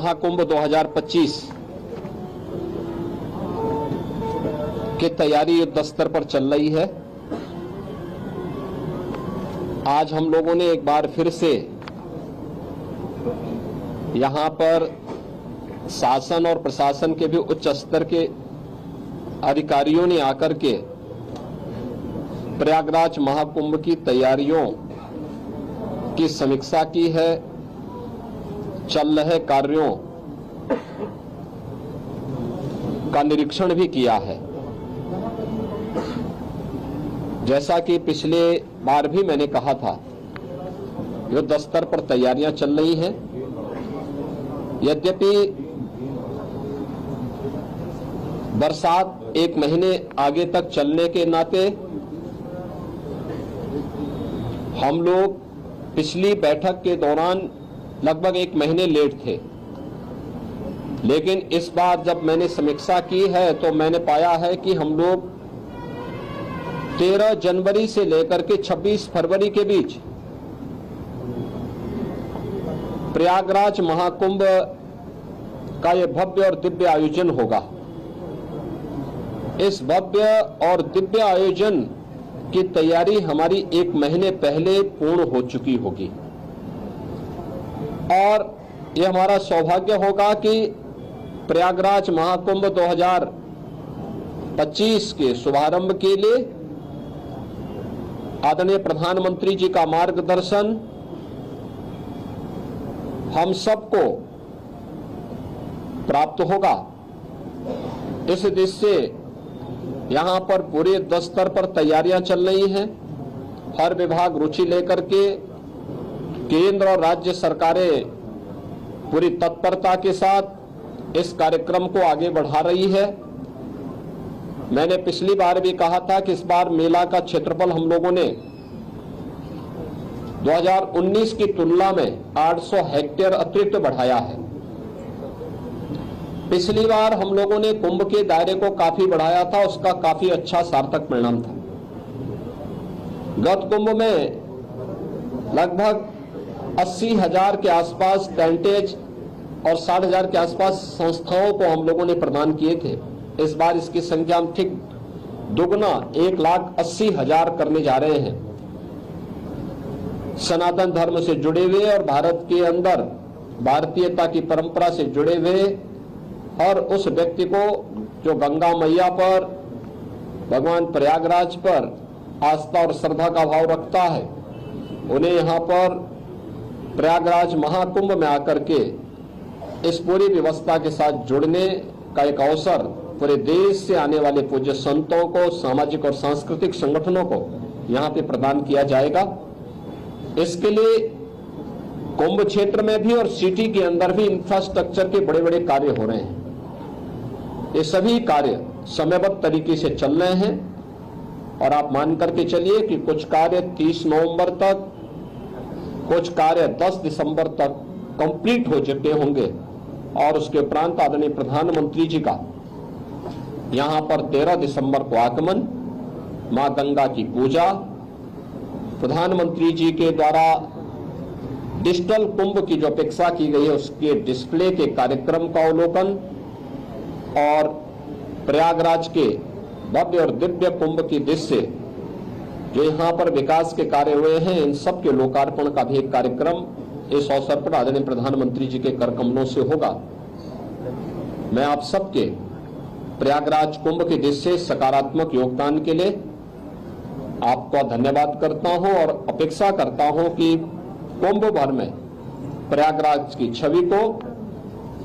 महाकुंभ 2025 की तैयारी युद्ध स्तर पर चल रही है। आज हम लोगों ने एक बार फिर से यहां पर शासन और प्रशासन के भी उच्च स्तर के अधिकारियों ने आकर के प्रयागराज महाकुंभ की तैयारियों की समीक्षा की है, चल रहे कार्यों का निरीक्षण भी किया है। जैसा कि पिछले बार भी मैंने कहा था, युद्ध स्तर पर तैयारियां चल रही हैं। यद्यपि बरसात एक महीने आगे तक चलने के नाते हम लोग पिछली बैठक के दौरान लगभग एक महीने लेट थे, लेकिन इस बार जब मैंने समीक्षा की है तो मैंने पाया है कि हम लोग 13 जनवरी से लेकर के 26 फरवरी के बीच प्रयागराज महाकुंभ का यह भव्य और दिव्य आयोजन होगा। इस भव्य और दिव्य आयोजन की तैयारी हमारी एक महीने पहले पूर्ण हो चुकी होगी और यह हमारा सौभाग्य होगा कि प्रयागराज महाकुंभ 2025 के शुभारंभ के लिए आदरणीय प्रधानमंत्री जी का मार्गदर्शन हम सबको प्राप्त होगा। इस दृष्टि से यहां पर पूरे युद्ध स्तर पर तैयारियां चल रही हैं। हर विभाग रुचि लेकर के केंद्र और राज्य सरकारें पूरी तत्परता के साथ इस कार्यक्रम को आगे बढ़ा रही है। मैंने पिछली बार भी कहा था कि इस बार मेला का क्षेत्रफल हम लोगों ने 2019 की तुलना में 800 हेक्टेयर अतिरिक्त बढ़ाया है। पिछली बार हम लोगों ने कुंभ के दायरे को काफी बढ़ाया था, उसका काफी अच्छा सार्थक परिणाम था। गत कुंभ में लगभग 80,000 के आसपास टेंटेज और 60,000 के आसपास संस्थाओं को हम लोगों ने प्रदान किए थे। इस बार इसकी संख्या हम ठीक दुगना 1,80,000 करने जा रहे हैं। सनातन धर्म से जुड़े हुए और भारत के अंदर भारतीयता की परंपरा से जुड़े हुए और उस व्यक्ति को जो गंगा मैया पर, भगवान प्रयागराज पर आस्था और श्रद्धा का भाव रखता है, उन्हें यहाँ पर प्रयागराज महाकुंभ में आकर के इस पूरी व्यवस्था के साथ जुड़ने का एक अवसर पूरे देश से आने वाले पूज्य संतों को, सामाजिक और सांस्कृतिक संगठनों को यहाँ पे प्रदान किया जाएगा। इसके लिए कुंभ क्षेत्र में भी और सिटी के अंदर भी इंफ्रास्ट्रक्चर के बड़े बड़े कार्य हो रहे हैं। ये सभी कार्य समयबद्ध तरीके से चल रहे हैं और आप मान करके चलिए कि कुछ कार्य 30 नवंबर तक, कुछ कार्य 10 दिसंबर तक कंप्लीट हो चुके होंगे और उसके उपरांत आदरणीय प्रधानमंत्री जी का यहां पर 13 दिसंबर को आगमन, मां गंगा की पूजा, प्रधानमंत्री जी के द्वारा डिजिटल कुंभ की जो अपेक्षा की गई है उसके डिस्प्ले के कार्यक्रम का अवलोकन और प्रयागराज के भव्य और दिव्य कुंभ की दृष्टि से जो यहाँ पर विकास के कार्य हुए हैं, इन सब के लोकार्पण का भी एक कार्यक्रम इस अवसर पर आदरणीय प्रधानमंत्री जी के कर कमलों से होगा। मैं आप सबके प्रयागराज कुंभ की दृष्टि से सकारात्मक योगदान के लिए आपका धन्यवाद करता हूं और अपेक्षा करता हूं कि कुंभ भर में प्रयागराज की छवि को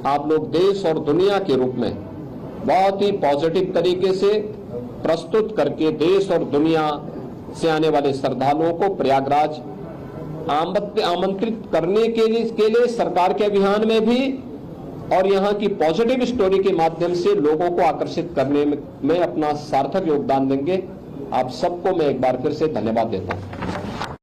आप लोग देश और दुनिया के रूप में बहुत ही पॉजिटिव तरीके से प्रस्तुत करके देश और दुनिया से आने वाले श्रद्धालुओं को प्रयागराज आमंत्रित करने के लिए सरकार के अभियान में भी और यहाँ की पॉजिटिव स्टोरी के माध्यम से लोगों को आकर्षित करने में अपना सार्थक योगदान देंगे। आप सबको मैं एक बार फिर से धन्यवाद देता हूँ।